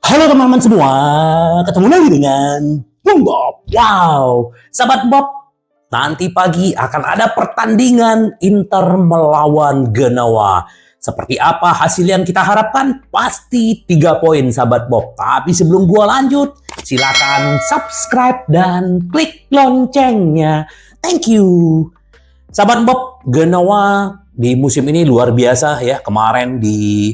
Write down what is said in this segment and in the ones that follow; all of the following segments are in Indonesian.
Halo teman-teman semua, ketemu lagi dengan Bung Bob. Wow, sahabat Bob, nanti pagi akan ada pertandingan Inter melawan Genoa. Seperti apa hasil yang kita harapkan? Pasti 3 poin sahabat Bob. Tapi sebelum gua lanjut, silakan subscribe dan klik loncengnya. Thank you. Sahabat Bob, Genoa di musim ini luar biasa ya. Kemarin di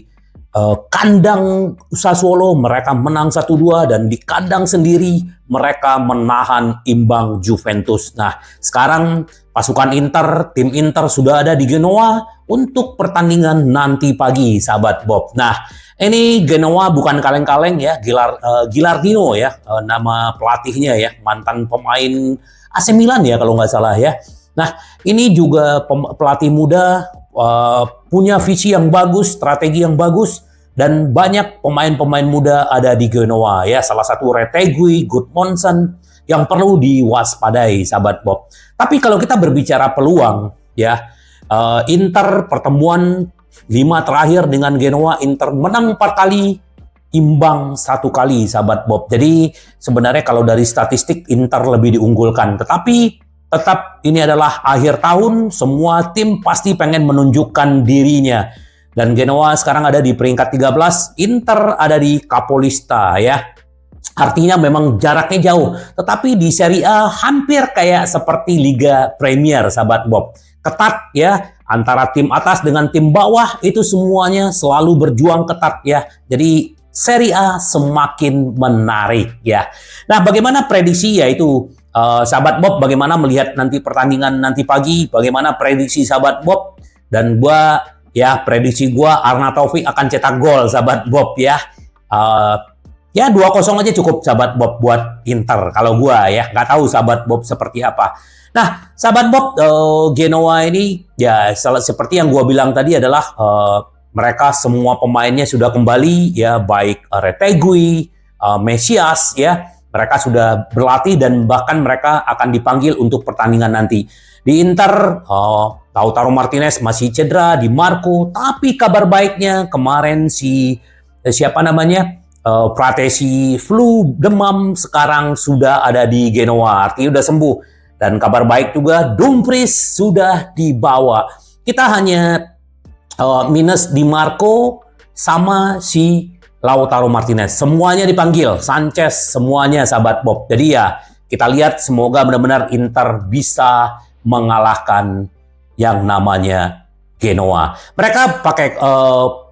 kandang Sassuolo mereka menang 1-2 dan di kandang sendiri mereka menahan imbang Juventus. Nah, sekarang pasukan Inter, tim Inter sudah ada di Genoa untuk pertandingan nanti pagi, sahabat Bob. Nah, ini Genoa bukan kaleng-kaleng ya, Gilardino ya, nama pelatihnya ya, mantan pemain AC Milan ya kalau nggak salah ya. Nah, ini juga pelatih muda, punya visi yang bagus, strategi yang bagus, dan banyak pemain-pemain muda ada di Genoa ya. Salah satu Retegui, Gudmundsson yang perlu diwaspadai, sahabat Bob. Tapi kalau kita berbicara peluang ya, Inter pertemuan 5 terakhir dengan Genoa, Inter menang 4 kali, imbang 1 kali, sahabat Bob. Jadi sebenarnya kalau dari statistik Inter lebih diunggulkan, tetapi tetap ini adalah akhir tahun, semua tim pasti pengen menunjukkan dirinya. Dan Genoa sekarang ada di peringkat 13, Inter ada di Capolista ya. Artinya memang jaraknya jauh, tetapi di Serie A hampir kayak seperti Liga Premier, sahabat Bob. Ketat ya, antara tim atas dengan tim bawah itu semuanya selalu berjuang ketat ya. Jadi Serie A semakin menarik ya. Nah, bagaimana prediksi yaitu sahabat Bob, bagaimana melihat nanti pertandingan nanti pagi? Bagaimana prediksi sahabat Bob? Dan prediksi gua Arna Taufik akan cetak gol, sahabat Bob ya. Ya 2-0 aja cukup, sahabat Bob, buat Inter. Kalau gua ya, nggak tahu sahabat Bob seperti apa. Nah, sahabat Bob, Genoa ini ya seperti yang gua bilang tadi adalah mereka semua pemainnya sudah kembali ya, baik Retegui, Mesias ya. Mereka sudah berlatih dan bahkan mereka akan dipanggil untuk pertandingan nanti. Di Inter, Lautaro Martinez masih cedera, Di Marco. Tapi kabar baiknya kemarin Pratesi flu, demam, sekarang sudah ada di Genoa. Artinya sudah sembuh. Dan kabar baik juga, Dumfries sudah dibawa. Kita hanya minus Di Marco sama si Lautaro Martinez. Semuanya dipanggil, Sanchez, semuanya, sahabat Bob. Jadi ya, kita lihat semoga benar-benar Inter bisa mengalahkan yang namanya Genoa. Mereka pakai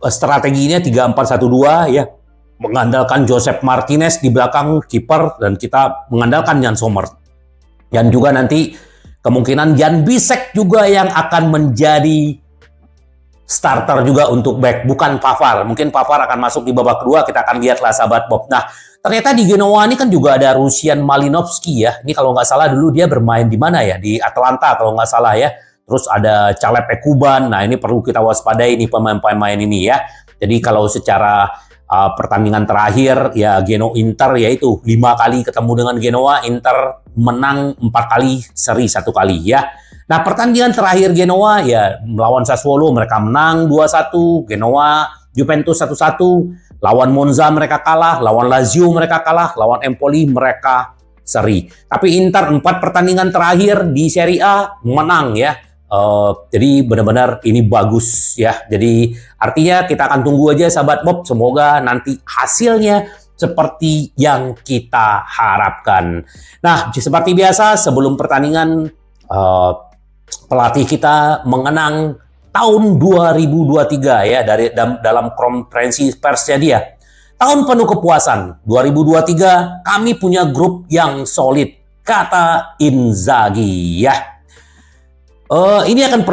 strateginya 3-4-1-2 ya. Mengandalkan Josep Martinez di belakang kiper dan kita mengandalkan Jan Sommer. Dan juga nanti kemungkinan Jan Bisek juga yang akan menjadi starter juga untuk back, bukan Pavard. Mungkin Pavard akan masuk di babak kedua, kita akan lihatlah, sahabat Bob. Nah, ternyata di Genoa ini kan juga ada Rusian Malinovsky ya. Ini kalau nggak salah dulu dia bermain di mana ya? Di Atalanta kalau nggak salah ya. Terus ada Caleb Ekuban. Nah, ini perlu kita waspadai nih pemain-pemain ini ya. Jadi kalau secara pertandingan terakhir ya Inter yaitu 5 kali ketemu dengan Genoa, Inter menang 4 kali, seri 1 kali ya. Nah, pertandingan terakhir Genoa ya melawan Sassuolo mereka menang 2-1, Genoa Juventus 1-1, lawan Monza mereka kalah, lawan Lazio mereka kalah, lawan Empoli mereka seri. Tapi Inter 4 pertandingan terakhir di Serie A menang ya. Jadi benar-benar ini bagus ya. Jadi artinya kita akan tunggu aja, sahabat Bob, semoga nanti hasilnya seperti yang kita harapkan. Nah, seperti biasa sebelum pertandingan pelatih kita mengenang tahun 2023 ya dalam konferensi persnya dia. Tahun penuh kepuasan 2023, kami punya grup yang solid, kata Inzaghi ya. Ini akan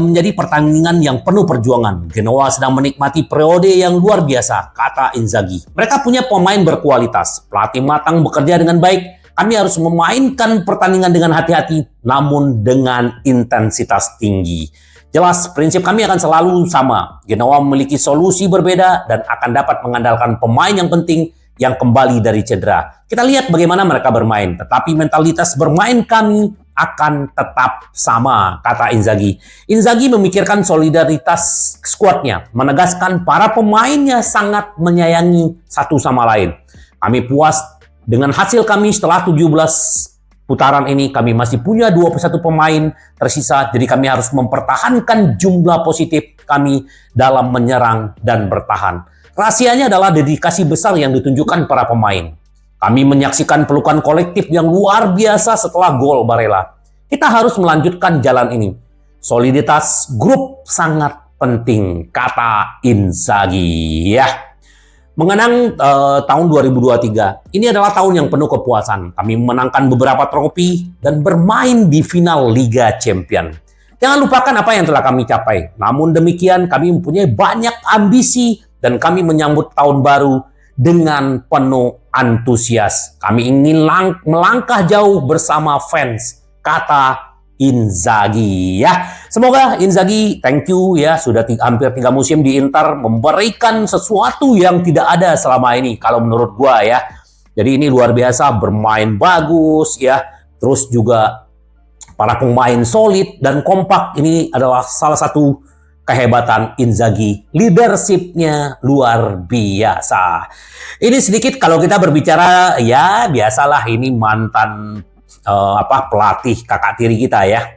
menjadi pertandingan yang penuh perjuangan. Genoa sedang menikmati periode yang luar biasa, kata Inzaghi. Mereka punya pemain berkualitas, pelatih matang bekerja dengan baik. Kami harus memainkan pertandingan dengan hati-hati, namun dengan intensitas tinggi. Jelas, prinsip kami akan selalu sama. Genoa memiliki solusi berbeda dan akan dapat mengandalkan pemain yang penting yang kembali dari cedera. Kita lihat bagaimana mereka bermain, tetapi mentalitas bermain kami akan tetap sama, kata Inzaghi. Inzaghi memikirkan solidaritas skuadnya, menegaskan para pemainnya sangat menyayangi satu sama lain. Kami puas dengan hasil kami setelah 17 putaran ini. Kami masih punya 21 pemain tersisa, jadi kami harus mempertahankan jumlah positif kami dalam menyerang dan bertahan. Rahasianya adalah dedikasi besar yang ditunjukkan para pemain. Kami menyaksikan pelukan kolektif yang luar biasa setelah gol Barella. Kita harus melanjutkan jalan ini. Soliditas grup sangat penting, kata Inzaghi. Ya. Mengenang tahun 2023, ini adalah tahun yang penuh kepuasan. Kami memenangkan beberapa trofi dan bermain di final Liga Champion. Jangan lupakan apa yang telah kami capai. Namun demikian, kami mempunyai banyak ambisi dan kami menyambut tahun baru dengan penuh antusias. Kami ingin melangkah jauh bersama fans, kata Inzaghi. Ya, semoga Inzaghi, thank you ya, sudah hampir 3 musim di Inter, memberikan sesuatu yang tidak ada selama ini kalau menurut gua ya. Jadi ini luar biasa, bermain bagus ya, terus juga para pemain solid dan kompak. Ini adalah salah satu kehebatan Inzaghi, leadership-nya luar biasa. Ini sedikit kalau kita berbicara, ya biasalah ini mantan pelatih kakak tiri kita ya,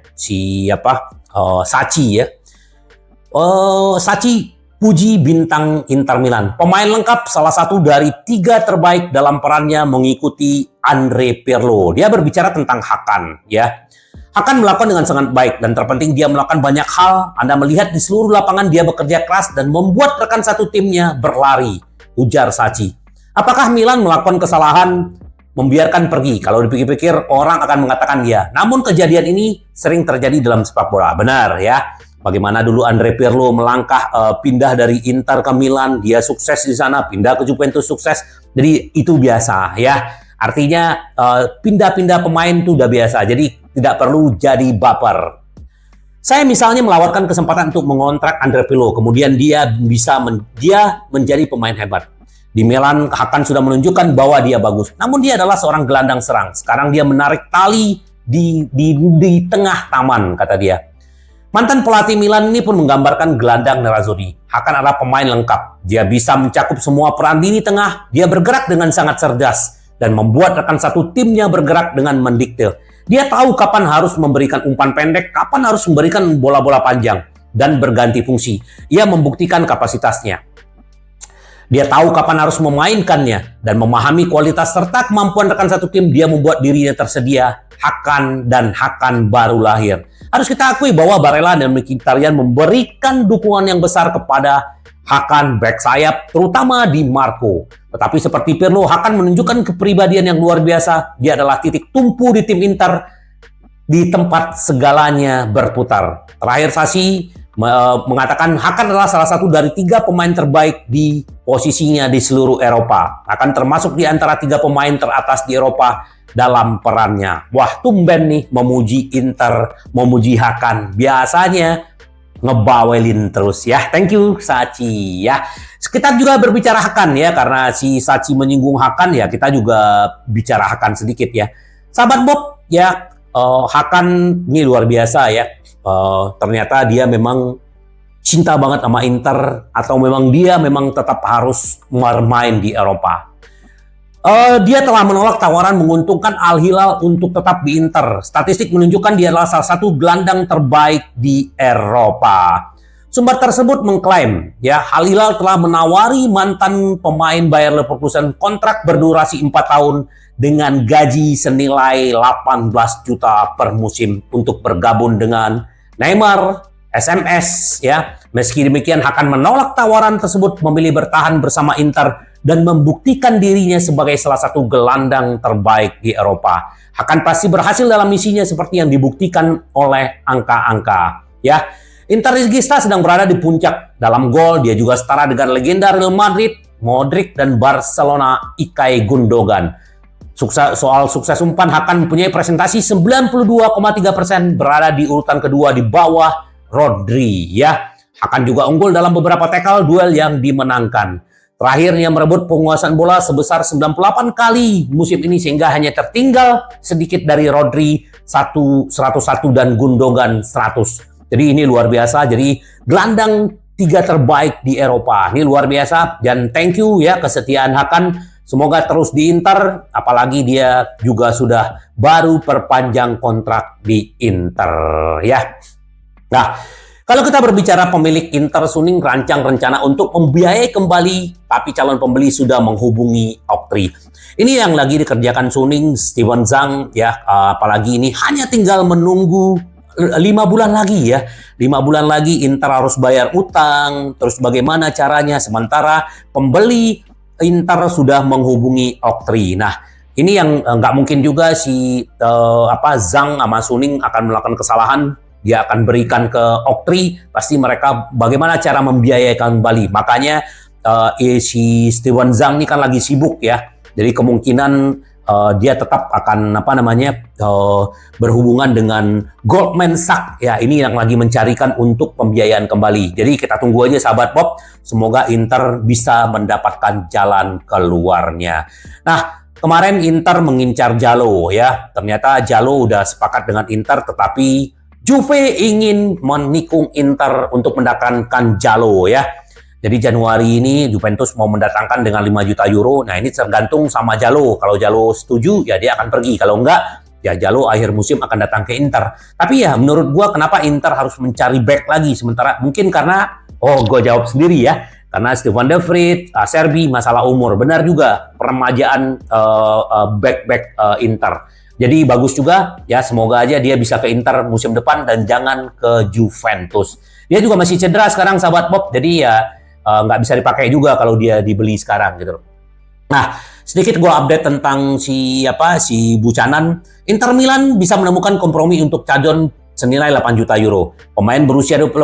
Sachi ya. Sachi puji bintang Inter Milan, pemain lengkap, salah satu dari 3 terbaik dalam perannya mengikuti Andre Pirlo. Dia berbicara tentang Hakan ya. Hakan melakukan dengan sangat baik dan terpenting dia melakukan banyak hal. Anda melihat di seluruh lapangan dia bekerja keras dan membuat rekan satu timnya berlari, ujar Sachi. Apakah Milan melakukan kesalahan membiarkan pergi? Kalau dipikir-pikir orang akan mengatakan ya. Namun kejadian ini sering terjadi dalam sepak bola. Benar ya. Bagaimana dulu Andre Pirlo melangkah pindah dari Inter ke Milan, dia sukses di sana, pindah ke Juventus sukses. Jadi itu biasa ya. Artinya pindah-pindah pemain itu udah biasa. Jadi tidak perlu jadi baper. Saya misalnya menawarkan kesempatan untuk mengontrak Andre Pirlo, kemudian dia menjadi pemain hebat. Di Milan, Hakan sudah menunjukkan bahwa dia bagus. Namun dia adalah seorang gelandang serang. Sekarang dia menarik tali di tengah taman, kata dia. Mantan pelatih Milan ini pun menggambarkan gelandang nerazzurri. Hakan adalah pemain lengkap. Dia bisa mencakup semua peran lini tengah. Dia bergerak dengan sangat cerdas dan membuat rekan satu timnya bergerak dengan mendikte. Dia tahu kapan harus memberikan umpan pendek, kapan harus memberikan bola-bola panjang, dan berganti fungsi. Ia membuktikan kapasitasnya. Dia tahu kapan harus memainkannya dan memahami kualitas serta kemampuan rekan satu tim. Dia membuat dirinya tersedia. Hakan baru lahir. Harus kita akui bahwa Barella dan Mkhitaryan memberikan dukungan yang besar kepada Hakan back sayap, terutama di Marco. Tetapi seperti Pirlo, Hakan menunjukkan kepribadian yang luar biasa. Dia adalah titik tumpu di tim Inter, di tempat segalanya berputar. Terakhir Sachi mengatakan Hakan adalah salah satu dari 3 pemain terbaik di posisinya di seluruh Eropa. Hakan termasuk di antara 3 pemain teratas di Eropa dalam perannya. Wah, tumben nih memuji Inter, memuji Hakan. Biasanya ngebawelin terus ya. Thank you Sachi ya. Kita juga berbicara Hakan ya, karena si Sachi menyinggung Hakan ya, kita juga bicara Hakan sedikit ya. Sahabat Bob ya, Hakan ini luar biasa ya. Ternyata dia memang cinta banget sama Inter, atau memang dia memang tetap harus bermain di Eropa. Dia telah menolak tawaran menguntungkan Al Hilal untuk tetap di Inter. Statistik menunjukkan dia adalah salah satu gelandang terbaik di Eropa. Sumber tersebut mengklaim ya, Al Hilal telah menawari mantan pemain Bayer Leverkusen kontrak berdurasi 4 tahun dengan gaji senilai 18 juta per musim untuk bergabung dengan Neymar, SMS ya. Meski demikian, Hakan menolak tawaran tersebut, memilih bertahan bersama Inter dan membuktikan dirinya sebagai salah satu gelandang terbaik di Eropa. Hakan pasti berhasil dalam misinya seperti yang dibuktikan oleh angka-angka ya. Interista sedang berada di puncak dalam gol. Dia juga setara dengan legenda Real Madrid, Modric, dan Barcelona, Ilkay Gundogan. Soal sukses umpan, Hakan mempunyai presentasi 92,3%, berada di urutan kedua di bawah Rodri ya. Hakan juga unggul dalam beberapa tackle duel yang dimenangkan. Terakhirnya merebut penguasaan bola sebesar 98 kali musim ini sehingga hanya tertinggal sedikit dari Rodri 101 dan Gundogan 100. Jadi ini luar biasa. Jadi gelandang 3 terbaik di Eropa. Ini luar biasa dan thank you ya kesetiaan Hakan. Semoga terus di Inter, apalagi dia juga sudah baru perpanjang kontrak di Inter ya. Nah, kalau kita berbicara pemilik Inter, Suning rancang rencana untuk membiayai kembali, tapi calon pembeli sudah menghubungi Oktri. Ini yang lagi dikerjakan Suning, Steven Zhang ya, apalagi ini hanya tinggal menunggu 5 bulan lagi ya. 5 bulan lagi Inter harus bayar utang, terus bagaimana caranya, sementara pembeli Inter sudah menghubungi Oktri. Nah, ini yang nggak mungkin juga si Zhang sama Suning akan melakukan kesalahan. Dia akan berikan ke Oktri, pasti mereka bagaimana cara membiayakan kembali. Makanya si Steven Zhang ini kan lagi sibuk ya. Jadi kemungkinan dia tetap akan berhubungan dengan Goldman Sachs ya. Ini yang lagi mencarikan untuk pembiayaan kembali. Jadi kita tunggu aja sahabat Bob. Semoga Inter bisa mendapatkan jalan keluarnya. Nah, kemarin Inter mengincar Jalo ya. Ternyata Jalo udah sepakat dengan Inter, tetapi Juve ingin menikung Inter untuk mendatangkan Jalo ya. Jadi Januari ini Juventus mau mendatangkan dengan 5 juta euro. Nah ini tergantung sama Jalo. Kalau Jalo setuju ya dia akan pergi. Kalau enggak ya Jalo akhir musim akan datang ke Inter. Tapi ya menurut gua kenapa Inter harus mencari back lagi. Sementara mungkin karena, gue jawab sendiri ya. Karena Stefan de Vrij, Serbi masalah umur. Benar juga peremajaan back Inter. Jadi bagus juga ya, semoga aja dia bisa ke Inter musim depan dan jangan ke Juventus. Dia juga masih cedera sekarang sahabat Bob, jadi ya nggak bisa dipakai juga kalau dia dibeli sekarang gitu. Nah, sedikit gue update tentang si Buchanan. Inter Milan bisa menemukan kompromi untuk Cadon senilai 8 juta euro. Pemain berusia 24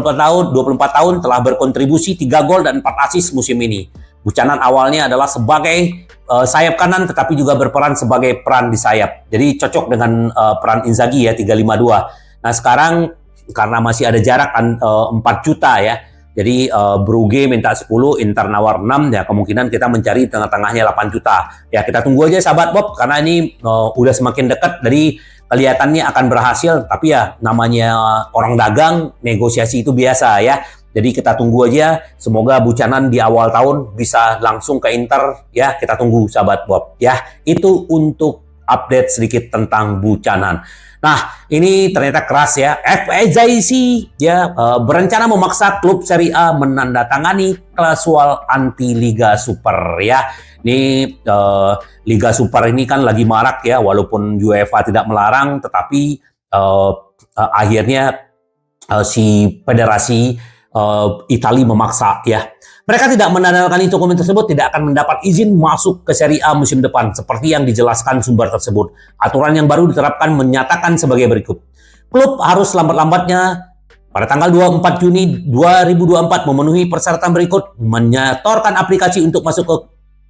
tahun telah berkontribusi 3 gol dan 4 assist musim ini. Buchanan awalnya adalah sebagai sayap kanan tetapi juga berperan sebagai peran di sayap. Jadi cocok dengan peran Inzaghi ya 352. Nah sekarang karena masih ada jarak 4 juta ya. Jadi Brugge minta 10, Inter nawar 6 ya, kemungkinan kita mencari tengah-tengahnya 8 juta. Ya kita tunggu aja sahabat Bob karena ini udah semakin dekat, dari kelihatannya akan berhasil, tapi ya namanya orang dagang, negosiasi itu biasa ya. Jadi kita tunggu aja, semoga Buchanan di awal tahun bisa langsung ke Inter ya, kita tunggu sahabat Bob ya. Itu untuk update sedikit tentang Buchanan. Nah, ini ternyata keras ya. FAZC ya berencana memaksa klub Serie A menandatangani klausul anti Liga Super ya. Ini Liga Super ini kan lagi marak ya, walaupun UEFA tidak melarang, tetapi akhirnya si federasi Italia memaksa ya. Mereka tidak menandatangani dokumen tersebut tidak akan mendapat izin masuk ke Serie A musim depan seperti yang dijelaskan sumber tersebut. Aturan yang baru diterapkan menyatakan sebagai berikut. Klub harus lambat-lambatnya pada tanggal 24 Juni 2024 memenuhi persyaratan berikut, menyetorkan aplikasi untuk masuk ke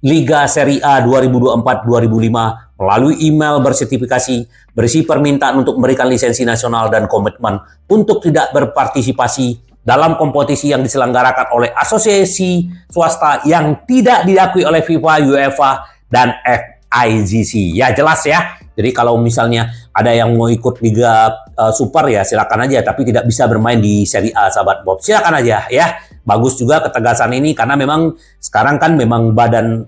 Liga Serie A 2024-2005 melalui email bersertifikasi, berisi permintaan untuk memberikan lisensi nasional dan komitmen untuk tidak berpartisipasi dalam kompetisi yang diselenggarakan oleh asosiasi swasta yang tidak diakui oleh FIFA, UEFA, dan FIGC. Ya jelas ya. Jadi kalau misalnya ada yang mau ikut Liga Super ya silakan aja, tapi tidak bisa bermain di Serie A sahabat Bob. Silakan aja ya. Bagus juga ketegasan ini karena memang sekarang kan memang badan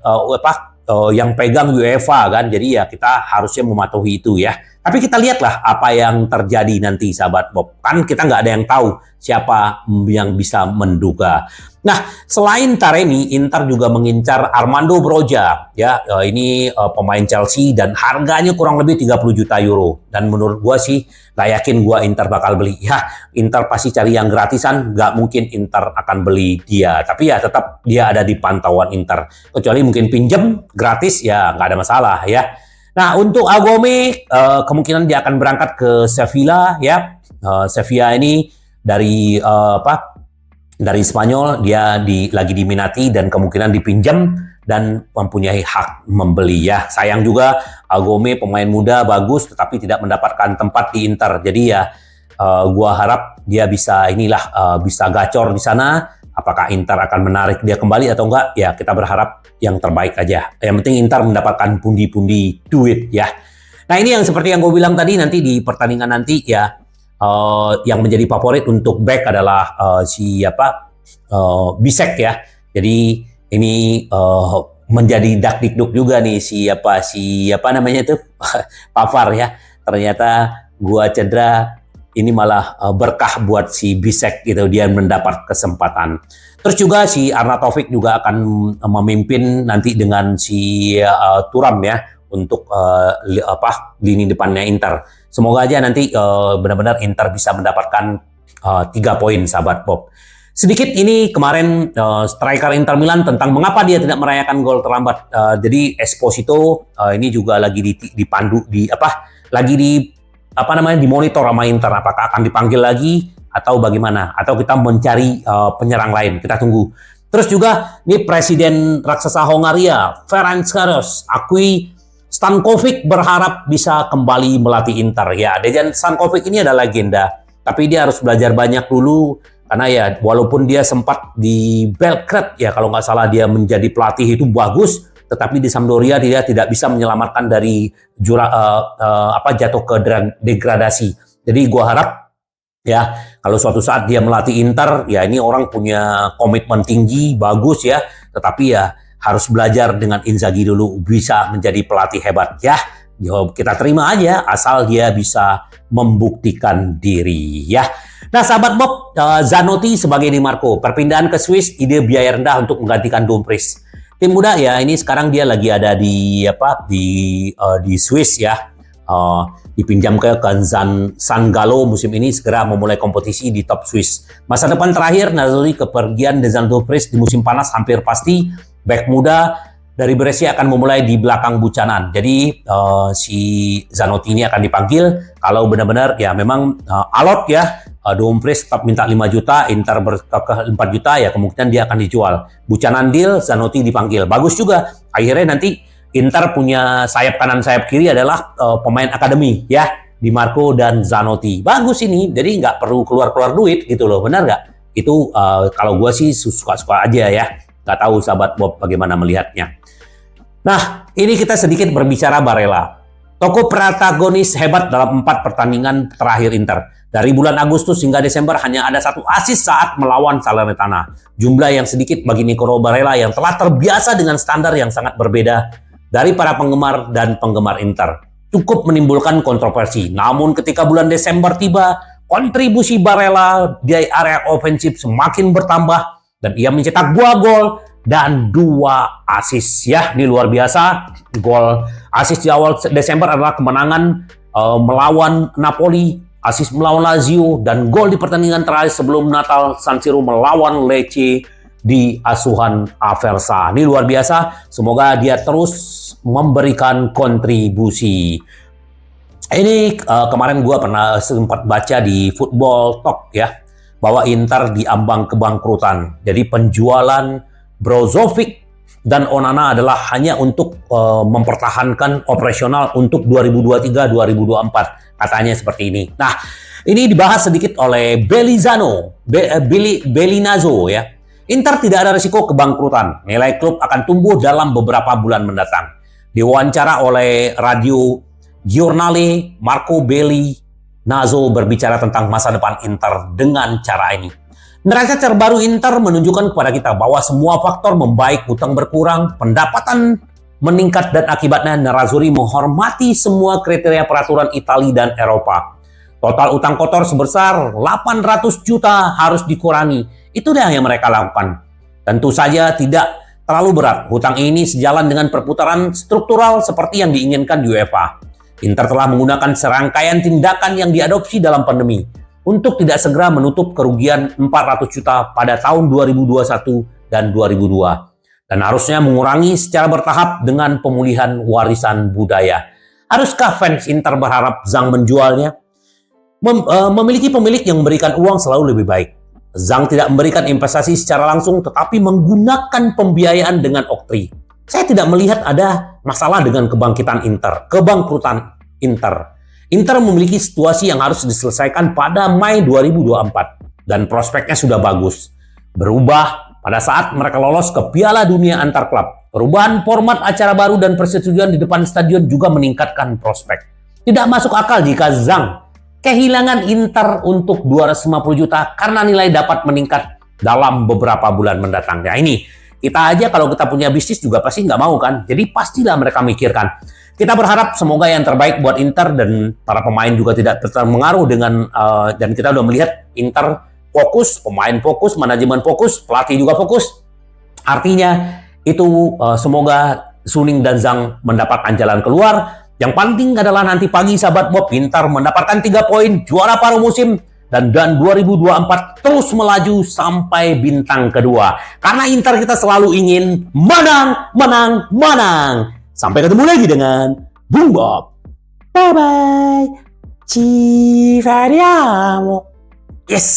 yang pegang UEFA kan. Jadi ya kita harusnya mematuhi itu ya. Tapi kita lihatlah apa yang terjadi nanti sahabat Bob. Kan kita nggak ada yang tahu siapa yang bisa menduga. Nah, selain Taremi, Inter juga mengincar Armando Broja. Ya, ini pemain Chelsea dan harganya kurang lebih 30 juta euro. Dan menurut gua sih nggak yakin gua Inter bakal beli. Ya, Inter pasti cari yang gratisan. Nggak mungkin Inter akan beli dia. Tapi ya tetap dia ada di pantauan Inter. Kecuali mungkin pinjem gratis ya nggak ada masalah ya. Nah, untuk Agome kemungkinan dia akan berangkat ke Sevilla ya. Sevilla ini dari dari Spanyol, dia lagi diminati dan kemungkinan dipinjam dan mempunyai hak membeli ya. Sayang juga Agome pemain muda bagus tetapi tidak mendapatkan tempat di Inter. Jadi ya gua harap dia bisa bisa gacor di sana. Apakah Inter akan menarik dia kembali atau enggak? Ya kita berharap yang terbaik aja. Yang penting Inter mendapatkan pundi-pundi duit ya. Nah ini yang seperti yang gue bilang tadi, nanti di pertandingan nanti ya yang menjadi favorit untuk back adalah Bisek ya. Jadi ini menjadi dakdikduk juga nih siapa namanya itu Pavard ya. Ternyata gua cedera, ini malah berkah buat si Bisek gitu, dia mendapat kesempatan. Terus juga si Arnautovic juga akan memimpin nanti dengan si Thuram ya untuk lini depannya Inter. Semoga aja nanti benar-benar Inter bisa mendapatkan 3 poin, sahabat Bob. Sedikit ini kemarin striker Inter Milan tentang mengapa dia tidak merayakan gol terlambat. Jadi Esposito ini juga lagi dimonitor sama Inter, apakah akan dipanggil lagi atau bagaimana, atau kita mencari penyerang lain. Kita tunggu. Terus juga ini Presiden raksasa Hongaria Ferencváros akui Stankovic berharap bisa kembali melatih Inter. Ya, Dejan Stankovic ini adalah legenda, tapi dia harus belajar banyak dulu. Karena ya walaupun dia sempat di Belgrade ya kalau nggak salah dia menjadi pelatih itu bagus, tetapi di Sampdoria dia tidak bisa menyelamatkan dari jatuh ke degradasi. Jadi gua harap ya kalau suatu saat dia melatih Inter ya ini orang punya komitmen tinggi, bagus ya, tetapi ya harus belajar dengan Inzaghi dulu bisa menjadi pelatih hebat ya. Kita terima aja asal dia bisa membuktikan diri ya. Nah sahabat Bob, Zanotti sebagai Di Marco, perpindahan ke Swiss, ide biaya rendah untuk menggantikan Dumfries. Tim muda ya ini sekarang dia lagi ada di Swiss ya, dipinjam ke San Gallo musim ini, segera memulai kompetisi di top Swiss. Masa depan terakhir Nazari kepergian Dejan Dumfries di musim panas hampir pasti. Back muda dari Brescia akan memulai di belakang Buchanan. Jadi si Zanotti ini akan dipanggil kalau benar-benar ya memang alot ya. Dumfries tetap minta 5 juta, Inter berkekeh 4 juta ya kemungkinan dia akan dijual. Buchanan deal, Zanotti dipanggil. Bagus juga. Akhirnya nanti Inter punya sayap kanan sayap kiri adalah pemain akademi ya, Di Marco dan Zanotti. Bagus ini. Jadi nggak perlu keluar-keluar duit gitu loh. Benar nggak? Itu kalau gue sih suka-suka aja ya. Nggak tahu sahabat Bob bagaimana melihatnya. Nah, ini kita sedikit berbicara Barella. Tokoh protagonis hebat dalam 4 pertandingan terakhir Inter. Dari bulan Agustus hingga Desember hanya ada 1 assist saat melawan Salernitana. Jumlah yang sedikit bagi Nicolo Barella yang telah terbiasa dengan standar yang sangat berbeda dari para penggemar dan penggemar Inter. Cukup menimbulkan kontroversi. Namun ketika bulan Desember tiba, kontribusi Barella di area ofensif semakin bertambah dan ia mencetak 2 gol dan 2 assist ya. Ini luar biasa. Gol assist di awal Desember adalah kemenangan melawan Napoli, assist melawan Lazio, dan gol di pertandingan terakhir sebelum Natal San Siro melawan Lecce di asuhan Aversa. Ini luar biasa. Semoga dia terus memberikan kontribusi. Ini kemarin gue pernah sempat baca di Football Talk ya, bahwa Inter diambang kebangkrutan. Jadi penjualan Brozovic dan Onana adalah hanya untuk mempertahankan operasional untuk 2023-2024. Katanya seperti ini. Nah, ini dibahas sedikit oleh Bellinazzo ya. Inter tidak ada risiko kebangkrutan. Nilai klub akan tumbuh dalam beberapa bulan mendatang. Diwawancara oleh Radio Giornale, Marco Bellinazzo berbicara tentang masa depan Inter dengan cara ini. Neraca terbaru Inter menunjukkan kepada kita bahwa semua faktor membaik, hutang berkurang, pendapatan meningkat, dan akibatnya Nerazzurri menghormati semua kriteria peraturan Italia dan Eropa. Total utang kotor sebesar 800 juta harus dikurangi. Itulah yang mereka lakukan. Tentu saja tidak terlalu berat. Hutang ini sejalan dengan perputaran struktural seperti yang diinginkan UEFA. Inter telah menggunakan serangkaian tindakan yang diadopsi dalam pandemi untuk tidak segera menutup kerugian 400 juta pada tahun 2021 dan 2002. Dan harusnya mengurangi secara bertahap dengan pemulihan warisan budaya. Haruskah fans Inter berharap Zhang menjualnya? Memiliki pemilik yang memberikan uang selalu lebih baik. Zhang tidak memberikan investasi secara langsung, tetapi menggunakan pembiayaan dengan oktri. Saya tidak melihat ada masalah dengan kebangkrutan Inter. Inter memiliki situasi yang harus diselesaikan pada Mei 2024 dan prospeknya sudah bagus. berubah pada saat mereka lolos ke Piala Dunia antar klub. Perubahan format acara baru dan persetujuan di depan stadion juga meningkatkan prospek. Tidak masuk akal jika Zhang kehilangan Inter untuk 250 juta karena nilai dapat meningkat dalam beberapa bulan mendatang. Ya ini, kita aja kalau kita punya bisnis juga pasti nggak mau kan. Jadi pastilah mereka mikirkan. Kita berharap semoga yang terbaik buat Inter dan para pemain juga tidak terpengaruh dengan dan kita udah melihat Inter fokus, pemain fokus, manajemen fokus, pelatih juga fokus. Artinya itu semoga Suning dan Zhang mendapatkan jalan keluar. Yang penting adalah nanti pagi sahabat Bob, Inter mendapatkan 3 poin, juara paruh musim, dan 2024 terus melaju sampai bintang kedua. Karena Inter kita selalu ingin menang, menang, menang. Sampai ketemu lagi dengan Bung Bob. Bye-bye. Ci vediamo. Yes.